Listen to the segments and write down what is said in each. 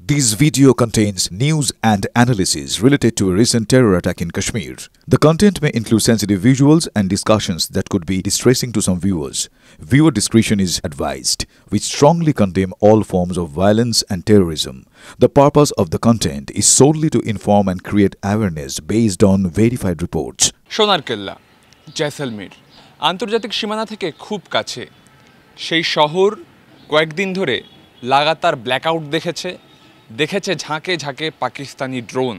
This video contains news and analysis related to a recent terror attack in Kashmir. The content may include sensitive visuals and discussions that could be distressing to some viewers. Viewer discretion is advised. We strongly condemn all forms of violence and terrorism. The purpose of the content is solely to inform and create awareness based on verified reports. সোনার কেল্লা, জয়সলমীর আন্তর্জাতিক সীমানা থেকে খুব কাছে। সেই শহর কয়েকদিন ধরে লাগাতার ব্ল্যাকআউট দেখেছে ঝাঁকে ঝাঁকে পাকিস্তানি ড্রোন।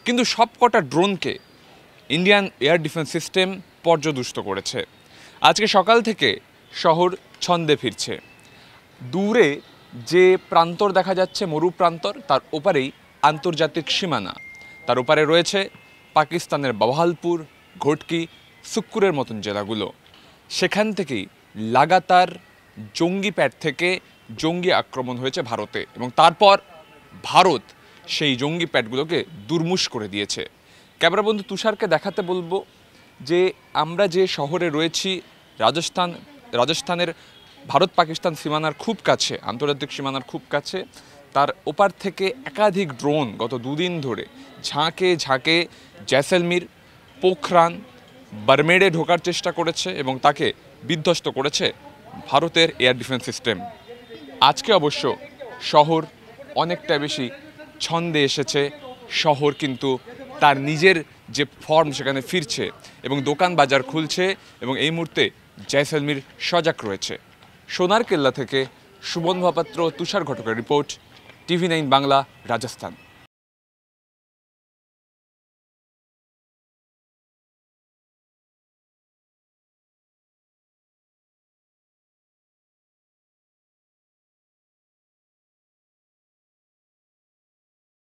কিন্তু সবকটা ড্রোনকে ইন্ডিয়ান এয়ার ডিফেন্স সিস্টেম পর্যদুষ্ট করেছে। আজকে সকাল থেকে শহর ছন্দে ফিরছে। দূরে যে প্রান্তর দেখা যাচ্ছে মরু প্রান্তর, তার ওপারেই আন্তর্জাতিক সীমানা। তার ওপারে রয়েছে পাকিস্তানের বাহাওয়ালপুর, ঘটকি, সুক্কুরের মতন জেলাগুলো। সেখান থেকেই লাগাতার জঙ্গি প্যাড থেকে জঙ্গি আক্রমণ হয়েছে ভারতে, এবং তারপর ভারত সেই জঙ্গি প্যাডগুলোকে দুর্মুষ করে দিয়েছে। ক্যামেরা বন্ধু তুষারকে দেখাতে বলবো যে আমরা যে শহরে রয়েছি, রাজস্থানের ভারত পাকিস্তান সীমানার খুব কাছে, আন্তর্জাতিক সীমানার খুব কাছে। তার ওপার থেকে একাধিক ড্রোন গত দুদিন ধরে ঝাঁকে ঝাঁকে জয়সলমীর, পোখরান, বারমেড়ে ঢোকার চেষ্টা করেছে এবং তাকে বিধ্বস্ত করেছে ভারতের এয়ার ডিফেন্স সিস্টেম। আজকে অবশ্য শহর অনেকটা বেশি ছন্দে এসেছে। শহর কিন্তু তার নিজের যে ফর্ম সেখানে ফিরছে এবং দোকান বাজার খুলছে, এবং এই মুহূর্তে জয়সলমীর সজাগ রয়েছে। সোনার কেল্লা থেকে সুমন মহাপাত্র, তুষার ঘটকের রিপোর্ট, TV9 বাংলা, রাজস্থান।